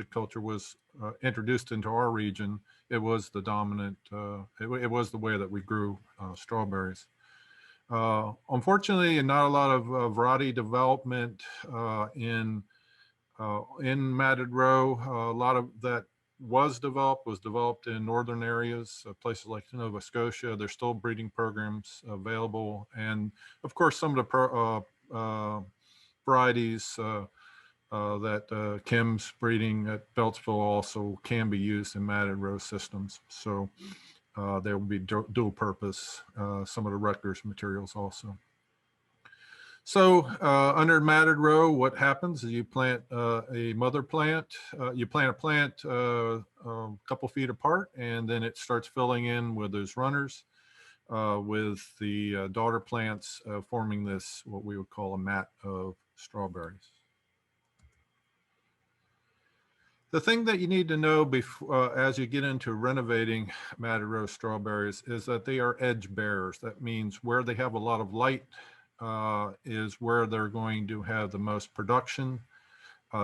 plasticulture was introduced into our region, it was the dominant, it was the way that we grew strawberries. Unfortunately, not a lot of variety development in matted row. A lot of that was developed in northern areas, places like Nova Scotia. There's still breeding programs available, and of course, some of the varieties that Kim's breeding at Beltsville also can be used in matted row systems. So there will be dual purpose, some of the Rutgers materials also. So under matted row, what happens is you plant a mother plant. You plant a plant a couple feet apart, and then it starts filling in with those runners, with the daughter plants forming this, what we would call a mat of strawberries. The thing that you need to know before, as you get into renovating matted row strawberries, is that they are edge bearers. That means where they have a lot of light is where they're going to have the most production.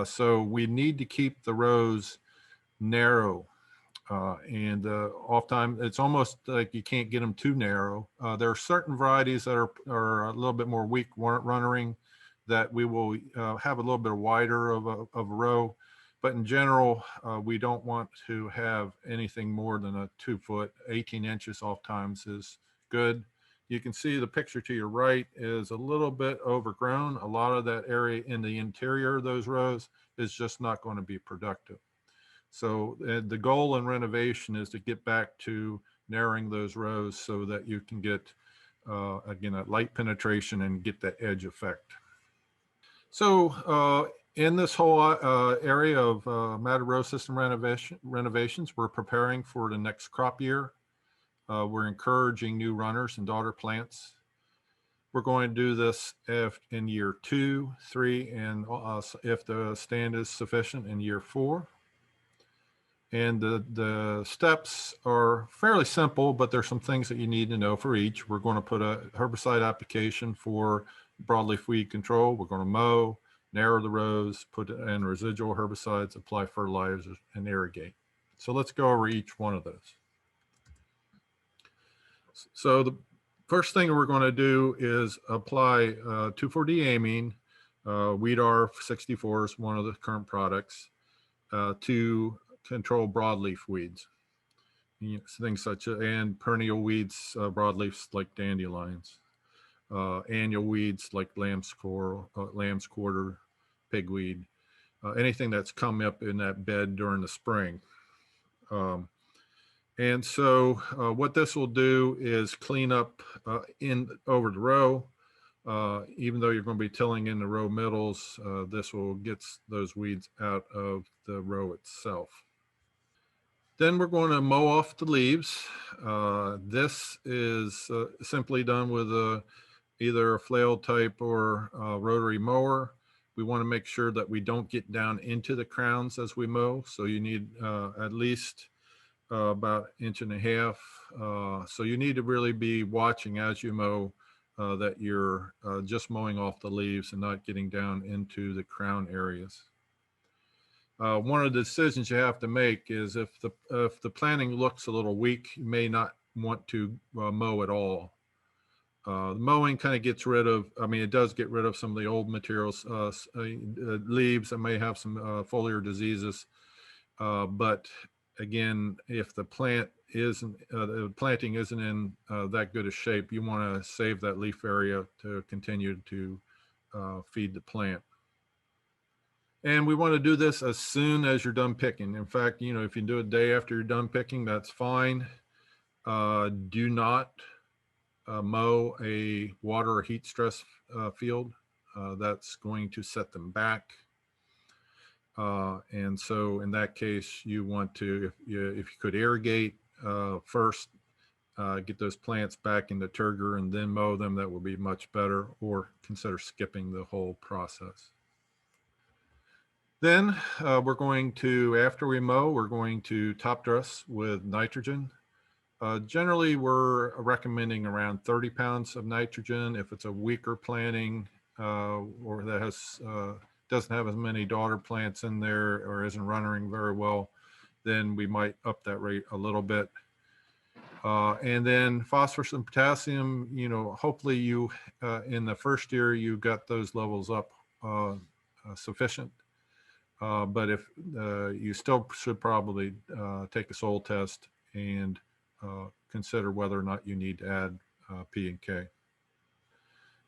So we need to keep the rows narrow. And oftentimes it's almost like you can't get them too narrow. There are certain varieties that are a little bit more weak runnering that we will have a little bit wider of a row. But in general, we don't want to have anything more than a 2 foot. 18 inches oftentimes is good. You can see the picture to your right is a little bit overgrown. A lot of that area in the interior of those rows is just not going to be productive. So the goal in renovation is to get back to narrowing those rows so that you can get, again, a light penetration and get that edge effect. So in this whole area of matted row system renovations, we're preparing for the next crop year. We're encouraging new runners and daughter plants. We're going to do this in year 2, 3, and if the stand is sufficient in year 4. And the steps are fairly simple, but there's some things that you need to know for each. We're going to put a herbicide application for broadleaf weed control. We're going to mow, narrow the rows, put in residual herbicides, apply fertilizers, and irrigate. So let's go over each one of those. So the first thing we're going to do is apply 2,4-D-amine. Weedar 64 is one of the current products to control broadleaf weeds. Things such as, and perennial weeds, broadleafs like dandelions. Annual weeds like lamb's quarter, pigweed, anything that's come up in that bed during the spring. And so what this will do is clean up over the row. Even though you're going to be tilling in the row middles, this will get those weeds out of the row itself. Then we're going to mow off the leaves. This is simply done with either a flail type or rotary mower. We want to make sure that we don't get down into the crowns as we mow. So you need at least about 1.5 inches. So you need to really be watching as you mow that you're just mowing off the leaves and not getting down into the crown areas. One of the decisions you have to make is if the planting looks a little weak, you may not want to mow at all. The mowing kind of gets rid of, it does get rid of some of the old materials, leaves that may have some foliar diseases. But again, if the planting isn't in that good a shape, you want to save that leaf area to continue to feed the plant. And we want to do this as soon as you're done picking. In fact, if you do it a day after you're done picking, that's fine. Do not mow a water or heat stress field. That's going to set them back. And so in that case, you want to, if you could irrigate first, get those plants back into turgor and then mow them, that will be much better, or consider skipping the whole process. Then we're going to, after we mow, we're going to top dress with nitrogen. Generally, we're recommending around 30 pounds of nitrogen. If it's a weaker planting or that has doesn't have as many daughter plants in there or isn't running very well, then we might up that rate a little bit. And then phosphorus and potassium, hopefully you, in the first year, you got those levels up sufficient. But if you still should probably take a soil test and consider whether or not you need to add P and K.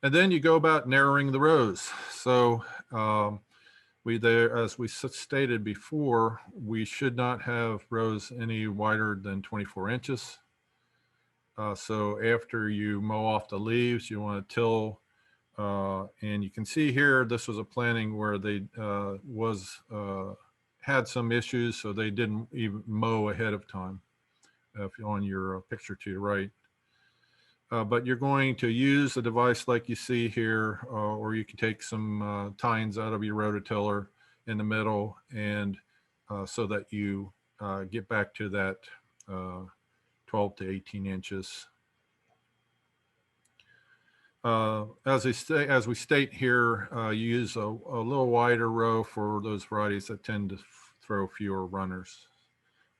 And then you go about narrowing the rows. So as we stated before, we should not have rows any wider than 24 inches. So after you mow off the leaves, you want to till, and you can see here, this was a planting where they had some issues, so they didn't even mow ahead of time, if you're on your picture to your right. But you're going to use a device like you see here, or you can take some tines out of your rototiller in the middle, and so that you get back to that 12 to 18 inches. As we state here, you use a little wider row for those varieties that tend to throw fewer runners,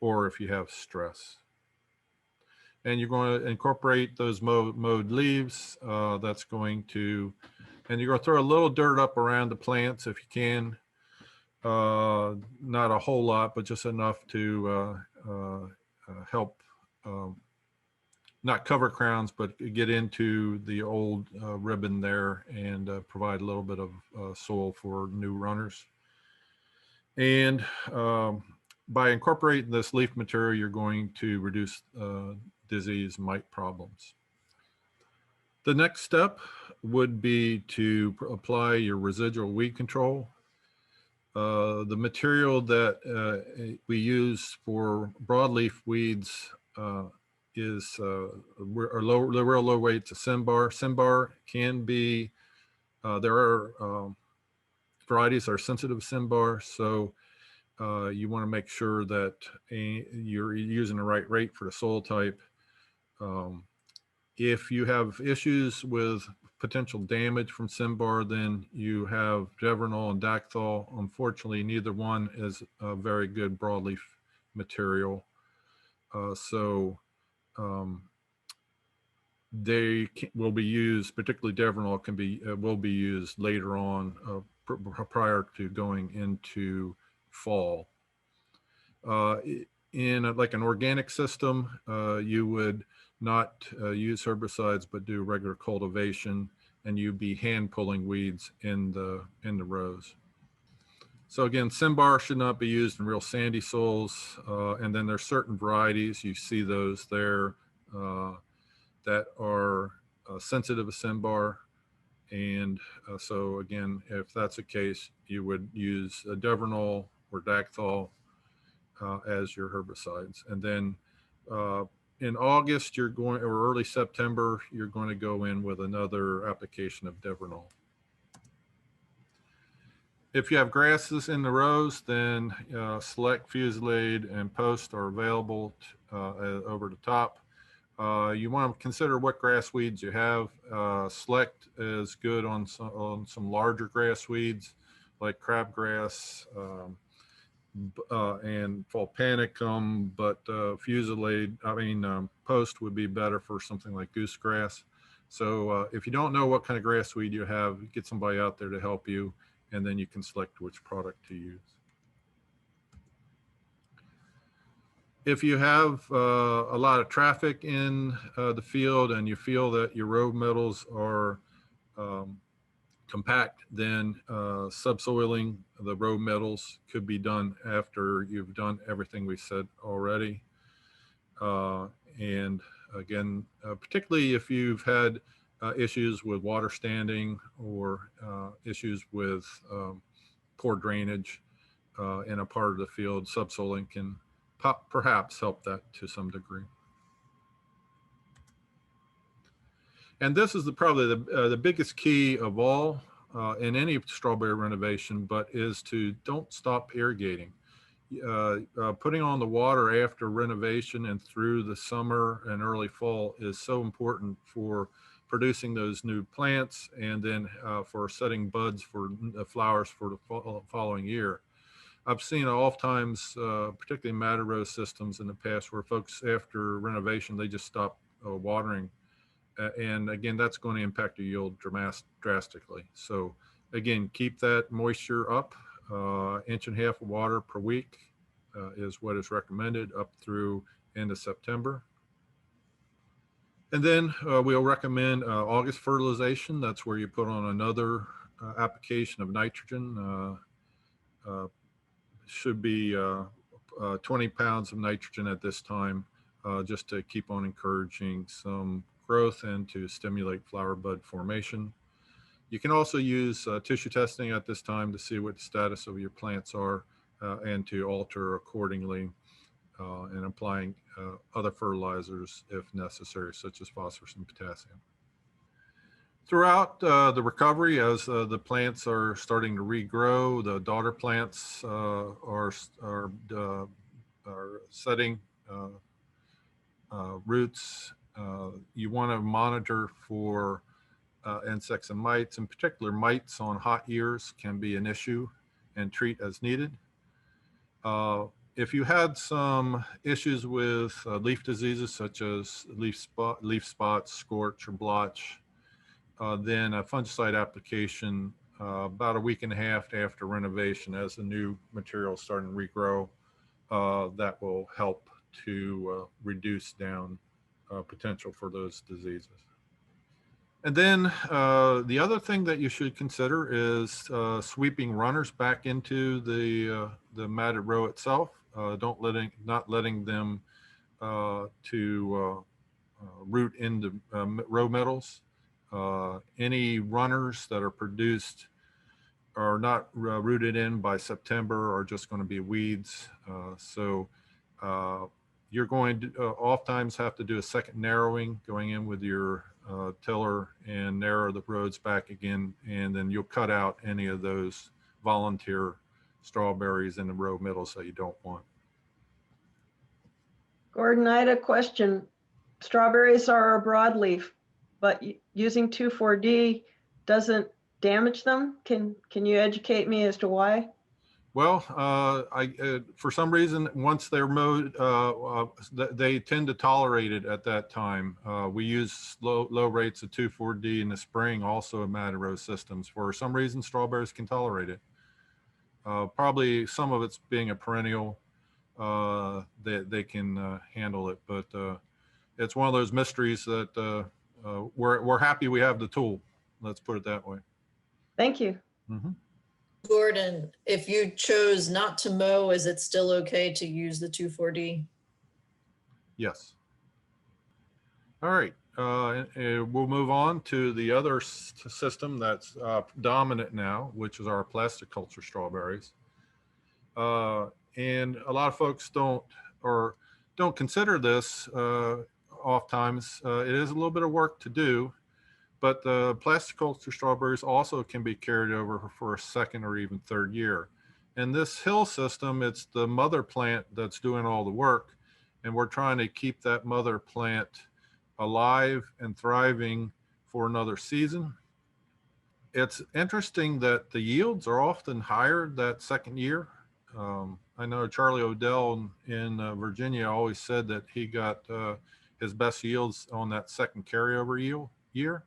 or if you have stress. And you're going to incorporate those mowed leaves. That's going to, and you're going to throw a little dirt up around the plants if you can. Not a whole lot, but just enough to help not cover crowns, but get into the old ribbon there and provide a little bit of soil for new runners. And by incorporating this leaf material, you're going to reduce disease mite problems. The next step would be to apply your residual weed control. The material that we use for broadleaf weeds is the real low rates of Simbar. Simbar can be, there are varieties that are sensitive to Simbar, so you want to make sure that you're using the right rate for the soil type. If you have issues with potential damage from Simbar, then you have Devernol and Dacthol. Unfortunately, neither one is a very good broadleaf material. They will be used, particularly Devernol will be used later on prior to going into fall. In like an organic system, you would not use herbicides, but do regular cultivation, and you'd be hand pulling weeds in the rows. So again, Simbar should not be used in real sandy soils, and then there's certain varieties, you see those there, that are sensitive to Simbar. And so again, if that's the case, you would use a Devernol or Dacthol as your herbicides. And then in August, or early September, you're going to go in with another application of Devernol. If you have grasses in the rows, then Select, Fusilade, and Post are available over the top. You want to consider what grass weeds you have. Select is good on some larger grass weeds like crabgrass and Volpanicum, but Post would be better for something like goosegrass. So if you don't know what kind of grass weed you have, get somebody out there to help you, and then you can select which product to use. If you have a lot of traffic in the field and you feel that your row metals are compact, then subsoiling the row metals could be done after you've done everything we said already. And again, particularly if you've had issues with water standing or issues with poor drainage in a part of the field, subsoiling can perhaps help that to some degree. And this is probably the biggest key of all in any strawberry renovation, but is to don't stop irrigating. Putting on the water after renovation and through the summer and early fall is so important for producing those new plants, and then for setting buds for the flowers for the following year. I've seen oftentimes, particularly madder row systems in the past, where folks after renovation, they just stop watering. And again, that's going to impact your yield drastically. So again, keep that moisture up. 1.5 inches of water per week is what is recommended up through end of September. And then we'll recommend August fertilization. That's where you put on another application of nitrogen. Should be 20 pounds of nitrogen at this time, just to keep on encouraging some growth and to stimulate flower bud formation. You can also use tissue testing at this time to see what the status of your plants are and to alter accordingly, and applying other fertilizers if necessary, such as phosphorus and potassium. Throughout the recovery, as the plants are starting to regrow, the daughter plants are setting roots. You want to monitor for insects and mites. In particular, mites on hot years can be an issue, and treat as needed. If you had some issues with leaf diseases such as leaf spots, scorch, or blotch, then a fungicide application about 1.5 weeks after renovation, as the new material is starting to regrow, that will help to reduce down potential for those diseases. And then the other thing that you should consider is sweeping runners back into the matted row itself. Not letting them to root into row metals. Any runners that are produced are not rooted in by September are just going to be weeds. So you're going to oftentimes have to do a second narrowing, going in with your tiller and narrow the roads back again, and then you'll cut out any of those volunteer strawberries in the row middles that you don't want. Gordon, I had a question. Strawberries are a broadleaf, but using 2,4-D doesn't damage them. Can you educate me as to why? Well, for some reason, once they're mowed, they tend to tolerate it at that time. We use low rates of 2,4-D in the spring, also in matted row systems. For some reason, strawberries can tolerate it. Probably some of it's being a perennial, they can handle it, but it's one of those mysteries that we're happy we have the tool. Let's put it that way. Thank you. Mm-hmm. Gordon, if you chose not to mow, is it still okay to use the 2,4-D? Yes. All right. We'll move on to the other system that's dominant now, which is our plasticulture strawberries. And a lot of folks don't consider this oftentimes. It is a little bit of work to do, but the plasticulture strawberries also can be carried over for a second or even third year. In this hill system, it's the mother plant that's doing all the work, and we're trying to keep that mother plant alive and thriving for another season. It's interesting that the yields are often higher that second year. I know Charlie Odell in Virginia always said that he got his best yields on that second carryover year.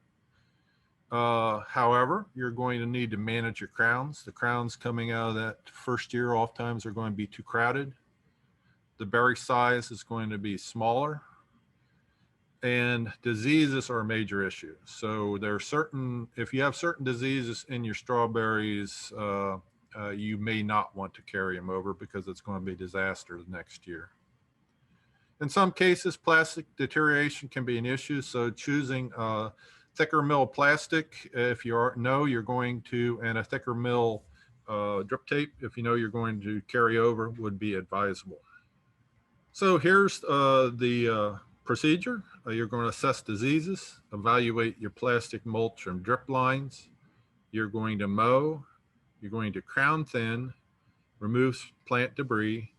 However, you're going to need to manage your crowns. The crowns coming out of that first year oftentimes are going to be too crowded. The berry size is going to be smaller, and diseases are a major issue. So there are if you have certain diseases in your strawberries, you may not want to carry them over because it's going to be a disaster the next year. In some cases, plastic deterioration can be an issue. So choosing thicker mill plastic, if you're going to, and a thicker mill drip tape, if you know you're going to carry over, would be advisable. So here's the procedure. You're going to assess diseases, evaluate your plastic mulch and drip lines. You're going to mow. You're going to crown thin, remove plant debris,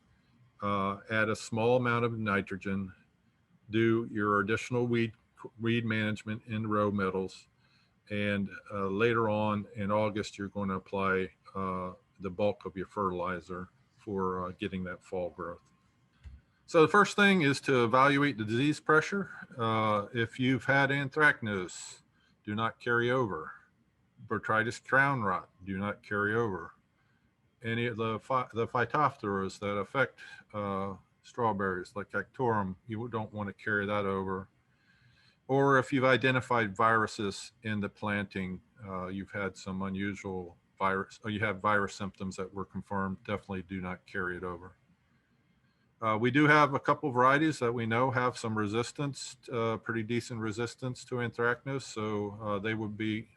add a small amount of nitrogen, do your additional weed weed management in row middles. And later on in August, you're going to apply the bulk of your fertilizer for getting that fall growth. So the first thing is to evaluate the disease pressure. If you've had anthracnose, do not carry over. Botrytis crown rot, do not carry over. Any of the phytophthora that affect strawberries, like Cactorum, you don't want to carry that over. Or if you've identified viruses in the planting, you've had some unusual virus, or you have virus symptoms that were confirmed, definitely do not carry it over. We do have a couple varieties that we know have some resistance, pretty decent resistance to anthracnose. So they would be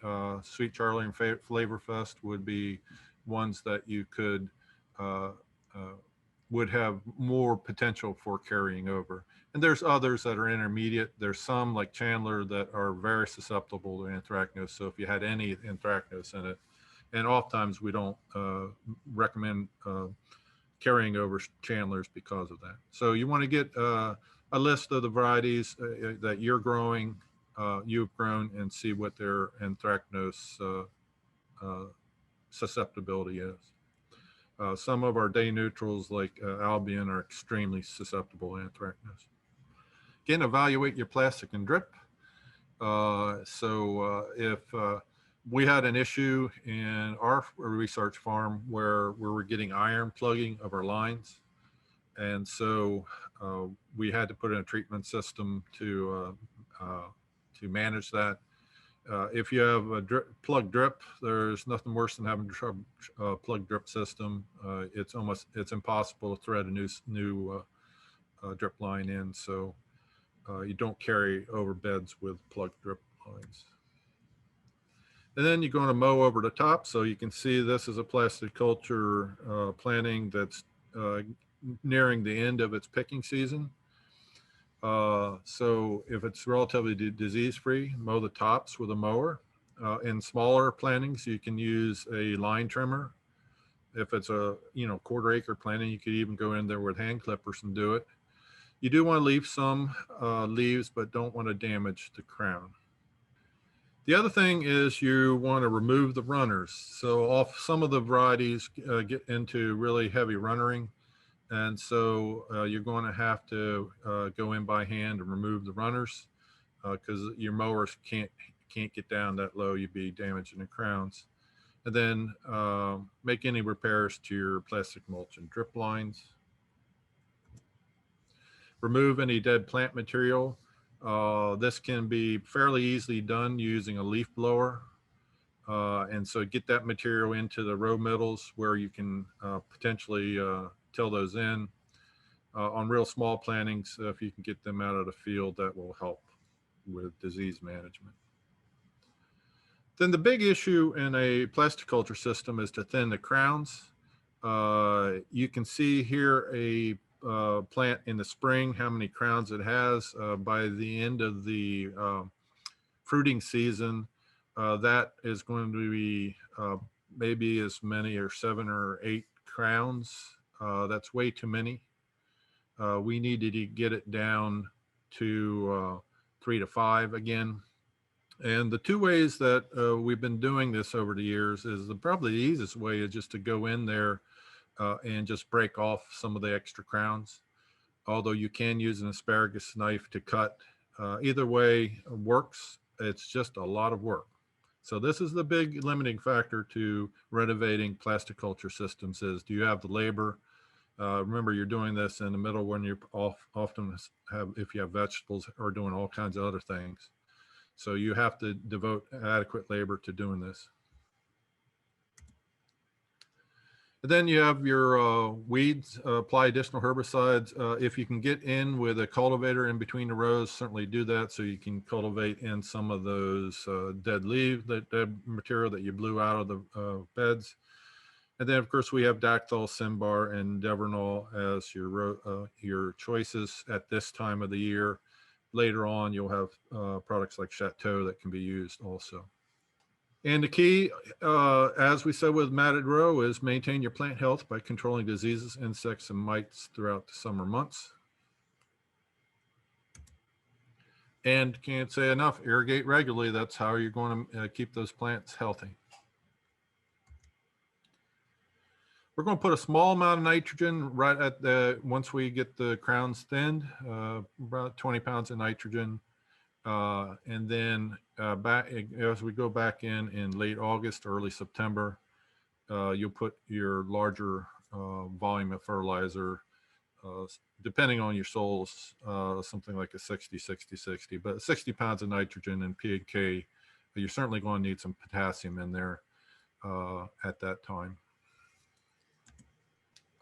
Sweet Charlie and Flavorfest would be ones that you could would have more potential for carrying over. And there's others that are intermediate. There's some like Chandler that are very susceptible to anthracnose. So if you had any anthracnose in it, and oftentimes we don't recommend carrying over Chandlers because of that. So you want to get a list of the varieties that you're growing, you've grown, and see what their anthracnose susceptibility is. Some of our day neutrals like Albion are extremely susceptible to anthracnose. Again, evaluate your plastic and drip. If we had an issue in our research farm where we were getting iron plugging of our lines. And so we had to put in a treatment system to manage that. If you have a plug drip, there's nothing worse than having a plug drip system. It's impossible to thread a new drip line in. So you don't carry over beds with plug drip lines. And then you're going to mow over the top. So you can see this is a plasticulture planting that's nearing the end of its picking season. So if it's relatively disease-free, mow the tops with a mower. In smaller plantings, you can use a line trimmer. If it's a quarter acre planting, you could even go in there with hand clippers and do it. You do want to leave some leaves, but don't want to damage the crown. The other thing is you want to remove the runners. So some of the varieties get into really heavy runnering. And so you're going to have to go in by hand and remove the runners because your mowers can't get down that low. You'd be damaging the crowns. And then make any repairs to your plastic mulch and drip lines. Remove any dead plant material. This can be fairly easily done using a leaf blower. And so get that material into the row middles where you can potentially till those in. On real small plantings, if you can get them out of the field, that will help with disease management. Then the big issue in a plasticulture system is to thin the crowns. You can see here a plant in the spring, how many crowns it has. By the end of the fruiting season, that is going to be maybe as many or 7 or 8 crowns. That's way too many. We need to get it down to 3 to 5 again. And the two ways that we've been doing this over the years is probably the easiest way is just to go in there and just break off some of the extra crowns. Although you can use an asparagus knife to cut. Either way works. It's just a lot of work. So this is the big limiting factor to renovating plasticulture systems is, do you have the labor? Remember, you're doing this in the middle when you often have, if you have vegetables or doing all kinds of other things. So you have to devote adequate labor to doing this. And then you have your weeds, apply additional herbicides. If you can get in with a cultivator in between the rows, certainly do that so you can cultivate in some of those dead leaves, that dead material that you blew out of the beds. And then, of course, we have Dactyl, Cymbar, and Devernol as your choices at this time of the year. Later on, you'll have products like Chateau that can be used also. And the key, as we said with matted row, is maintain your plant health by controlling diseases, insects, and mites throughout the summer months. And can't say enough, irrigate regularly. That's how you're going to keep those plants healthy. We're going to put a small amount of nitrogen right at the, once we get the crowns thinned, about 20 pounds of nitrogen. And then back as we go back in late August, early September, you'll put your larger volume of fertilizer, depending on your soils, something like a 60, but 60 pounds of nitrogen and P and K. You're certainly going to need some potassium in there at that time.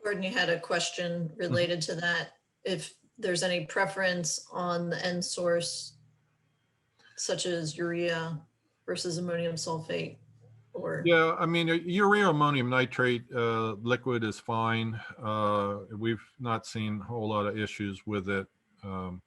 Gordon, you had a question related to that. If there's any preference on the end source, such as urea versus ammonium sulfate, or? Yeah, I mean, urea ammonium nitrate liquid is fine. We've not seen a whole lot of issues with it. And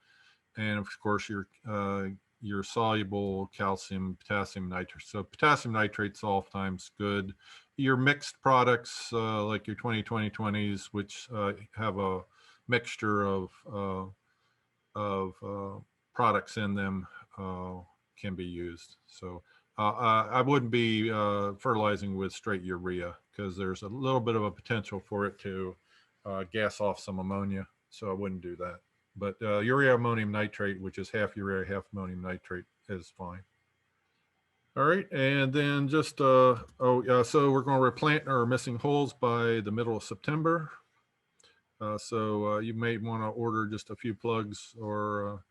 of course, your soluble calcium, potassium nitrate. So potassium nitrate's oftentimes good. Your mixed products, like your 20-20-20s, which have a mixture of products in them, can be used. So I wouldn't be fertilizing with straight urea because there's a little bit of a potential for it to gas off some ammonia. So I wouldn't do that. But urea ammonium nitrate, which is half urea, half ammonium nitrate, is fine. All right, and then just, so we're going to replant our missing holes by the middle of September. So you may want to order just a few plugs or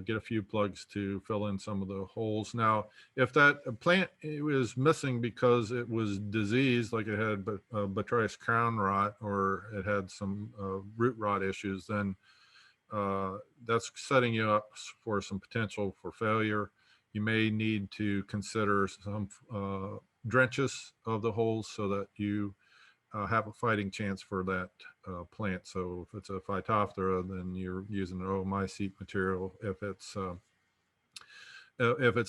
get a few plugs to fill in some of the holes. Now, if that plant was missing because it was diseased, like it had Botrytis crown rot or it had some root rot issues, then that's setting you up for some potential for failure. You may need to consider some drenches of the holes so that you have a fighting chance for that plant. So if it's a Phytophthora, then you're using an oomycete material. If it's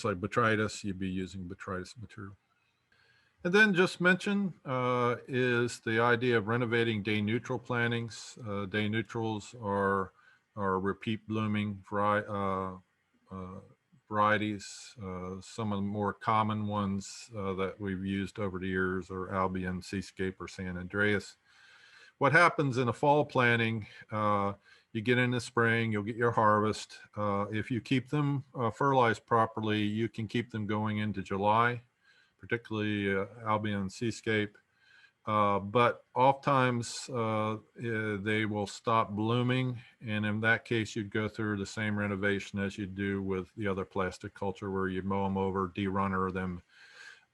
like Botrytis, you'd be using Botrytis material. And then just mention is the idea of renovating day neutral plantings. Day neutrals are repeat blooming varieties. Some of the more common ones that we've used over the years are Albion, Seascape, or San Andreas. What happens in a fall planting, you get in the spring, you'll get your harvest. If you keep them fertilized properly, you can keep them going into July, particularly Albion and Seascape. But oftentimes they will stop blooming. And in that case, you'd go through the same renovation as you do with the other plastic culture where you mow them over, de-runner them.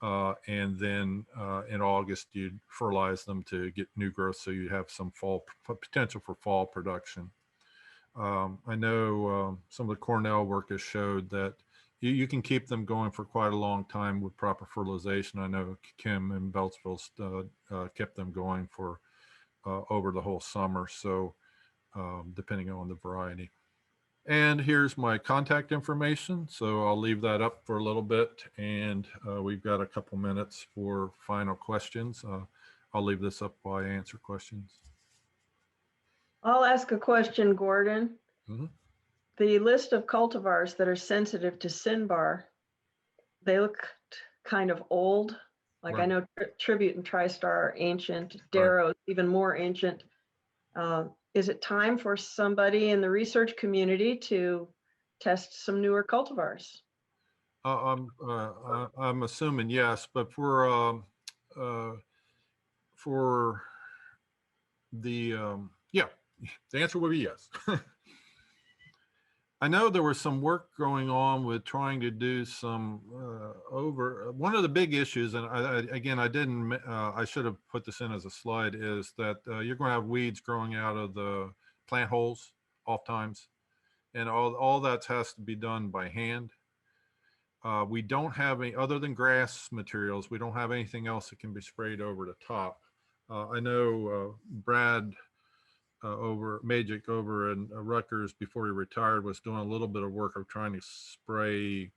And then in August, you'd fertilize them to get new growth. So you have some fall potential for fall production. I know some of the Cornell work has showed that you can keep them going for quite a long time with proper fertilization. I know Kim in Beltsville kept them going for over the whole summer. So depending on the variety. And here's my contact information. So I'll leave that up for a little bit. And we've got a couple minutes for final questions. I'll leave this up while I answer questions. I'll ask a question, Gordon. Mm-hmm. The list of cultivars that are sensitive to Synbar, they look kind of old. Like Right. I know Tribute and TriStar are ancient, Darrow is even more ancient. Is it time for somebody in the research community to test some newer cultivars? I'm assuming yes, but for the yeah, the answer would be yes. I know there was some work going on with trying to do some one of the big issues, and I should have put this in as a slide, is that you're going to have weeds growing out of the plant holes oftentimes, and all that has to be done by hand. We don't have any, other than grass materials, we don't have anything else that can be sprayed over the top. I know Brad Magic over in Rutgers, before he retired, was doing a little bit of work of trying to spray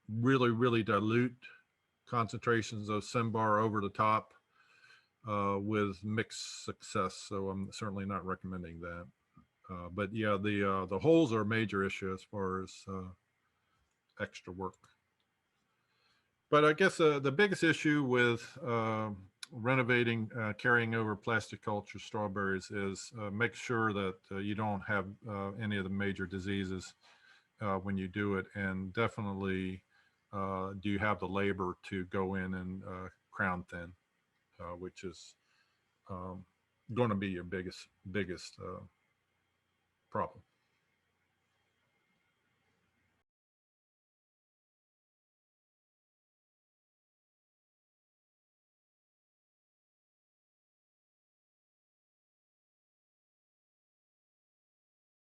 really dilute concentrations of Synbar over the top with mixed success. So I'm certainly not recommending that. But yeah, the holes are a major issue as far as extra work. But I guess the biggest issue with renovating, carrying over plasticulture strawberries is make sure that you don't have any of the major diseases when you do it, and definitely do you have the labor to go in and crown thin, which is going to be your biggest problem.